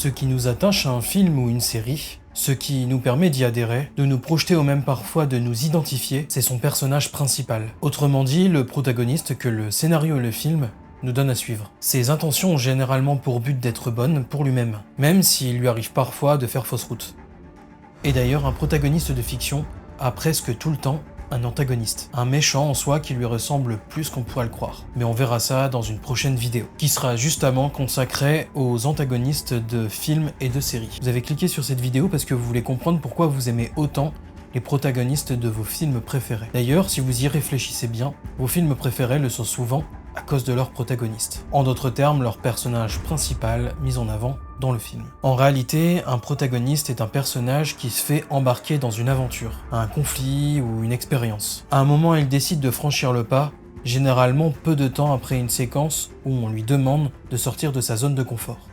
Ce qui nous attache à un film ou une série, ce qui nous permet d'y adhérer, de nous projeter ou même parfois de nous identifier, c'est son personnage principal. Autrement dit, le protagoniste que le scénario et le film nous donne à suivre. Ses intentions ont généralement pour but d'être bonnes pour lui-même, même s'il lui arrive parfois de faire fausse route. Et d'ailleurs, un protagoniste de fiction a presque tout le temps un antagoniste, un méchant en soi qui lui ressemble plus qu'on pourrait le croire. Mais on verra ça dans une prochaine vidéo, qui sera justement consacrée aux antagonistes de films et de séries. Vous avez cliqué sur cette vidéo parce que vous voulez comprendre pourquoi vous aimez autant les protagonistes de vos films préférés. D'ailleurs, si vous y réfléchissez bien, vos films préférés le sont souvent à cause de leur protagoniste. En d'autres termes, leur personnage principal mis en avant dans le film. En réalité, un protagoniste est un personnage qui se fait embarquer dans une aventure, un conflit ou une expérience. À un moment, il décide de franchir le pas, généralement peu de temps après une séquence où on lui demande de sortir de sa zone de confort.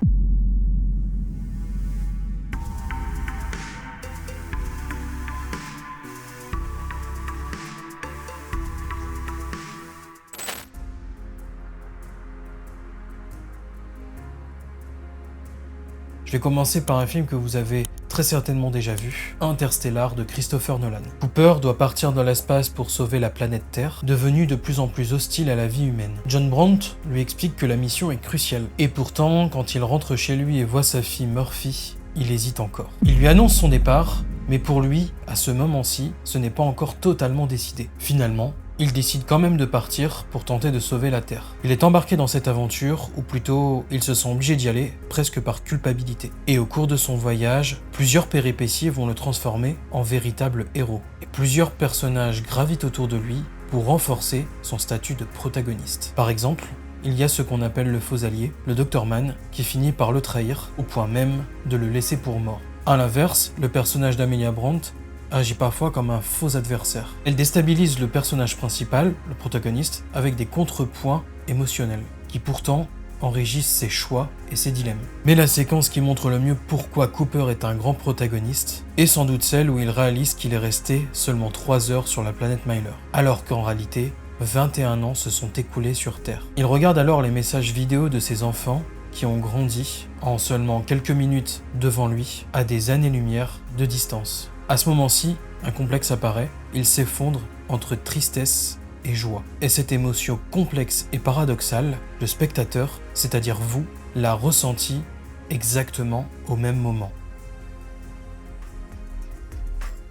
Je vais commencer par un film que vous avez très certainement déjà vu, Interstellar de Christopher Nolan. Cooper doit partir dans l'espace pour sauver la planète Terre, devenue de plus en plus hostile à la vie humaine. John Brandt lui explique que la mission est cruciale. Et pourtant, quand il rentre chez lui et voit sa fille Murphy, il hésite encore. Il lui annonce son départ, mais pour lui, à ce moment-ci, ce n'est pas encore totalement décidé. Finalement, il décide quand même de partir pour tenter de sauver la Terre. Il est embarqué dans cette aventure, ou plutôt, il se sent obligé d'y aller, presque par culpabilité. Et au cours de son voyage, plusieurs péripéties vont le transformer en véritable héros. Et plusieurs personnages gravitent autour de lui pour renforcer son statut de protagoniste. Par exemple, il y a ce qu'on appelle le faux allié, le Dr Mann, qui finit par le trahir, au point même de le laisser pour mort. À l'inverse, le personnage d'Amelia Brandt agit parfois comme un faux adversaire. Elle déstabilise le personnage principal, le protagoniste, avec des contrepoints émotionnels, qui pourtant enrichissent ses choix et ses dilemmes. Mais la séquence qui montre le mieux pourquoi Cooper est un grand protagoniste est sans doute celle où il réalise qu'il est resté seulement 3 heures sur la planète Myler, alors qu'en réalité, 21 ans se sont écoulés sur Terre. Il regarde alors les messages vidéo de ses enfants qui ont grandi en seulement quelques minutes devant lui, à des années-lumière de distance. À ce moment-ci, un complexe apparaît, il s'effondre entre tristesse et joie. Et cette émotion complexe et paradoxale, le spectateur, c'est-à-dire vous, l'a ressentie exactement au même moment.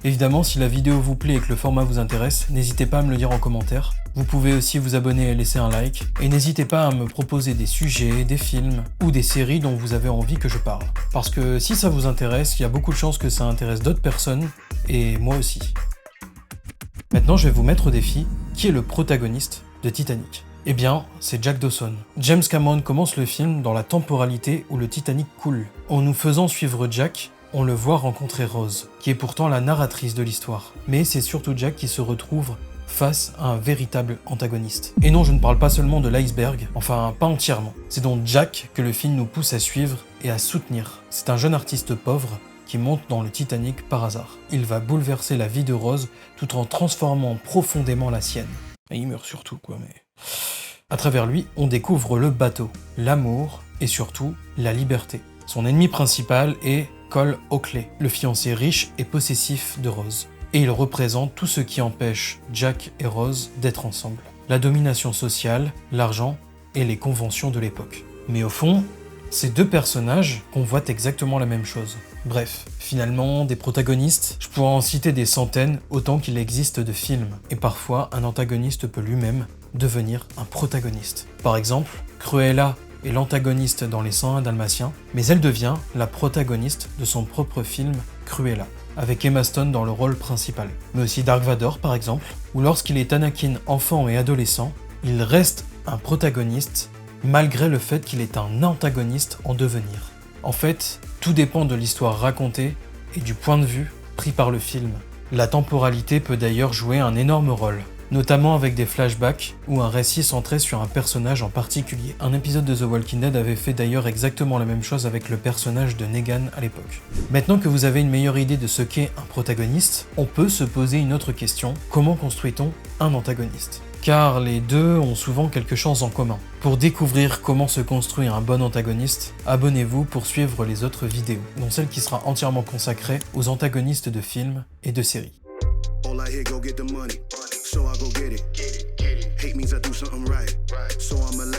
Évidemment, si la vidéo vous plaît et que le format vous intéresse, n'hésitez pas à me le dire en commentaire. Vous pouvez aussi vous abonner et laisser un like. Et n'hésitez pas à me proposer des sujets, des films ou des séries dont vous avez envie que je parle. Parce que si ça vous intéresse, il y a beaucoup de chances que ça intéresse d'autres personnes, et moi aussi. Maintenant, je vais vous mettre au défi, qui est le protagoniste de Titanic ? Eh bien, c'est Jack Dawson. James Cameron commence le film dans la temporalité où le Titanic coule. En nous faisant suivre Jack, on le voit rencontrer Rose, qui est pourtant la narratrice de l'histoire. Mais c'est surtout Jack qui se retrouve face à un véritable antagoniste. Et non, je ne parle pas seulement de l'iceberg, enfin pas entièrement. C'est donc Jack que le film nous pousse à suivre et à soutenir. C'est un jeune artiste pauvre qui monte dans le Titanic par hasard. Il va bouleverser la vie de Rose tout en transformant profondément la sienne. Et il meurt surtout, quoi, mais... À travers lui, on découvre le bateau, l'amour et surtout la liberté. Son ennemi principal est Cole Oakley, le fiancé riche et possessif de Rose. Et il représente tout ce qui empêche Jack et Rose d'être ensemble. La domination sociale, l'argent et les conventions de l'époque. Mais au fond, ces deux personnages convoitent exactement la même chose. Bref, finalement, des protagonistes, je pourrais en citer des centaines autant qu'il existe de films. Et parfois, un antagoniste peut lui-même devenir un protagoniste. Par exemple, Cruella est l'antagoniste dans Les 101 Dalmatiens, mais elle devient la protagoniste de son propre film Cruella, avec Emma Stone dans le rôle principal. Mais aussi Dark Vador par exemple, où lorsqu'il est Anakin enfant et adolescent, il reste un protagoniste malgré le fait qu'il est un antagoniste en devenir. En fait, tout dépend de l'histoire racontée et du point de vue pris par le film. La temporalité peut d'ailleurs jouer un énorme rôle, notamment avec des flashbacks ou un récit centré sur un personnage en particulier. Un épisode de The Walking Dead avait fait d'ailleurs exactement la même chose avec le personnage de Negan à l'époque. Maintenant que vous avez une meilleure idée de ce qu'est un protagoniste, on peut se poser une autre question. Comment construit-on un antagoniste ? car les deux ont souvent quelque chose en commun. Pour découvrir comment se construit un bon antagoniste, abonnez-vous pour suivre les autres vidéos, dont celle qui sera entièrement consacrée aux antagonistes de films et de séries. All I hear, go get the money. So I go get it. Hate means I do something right. So I'm a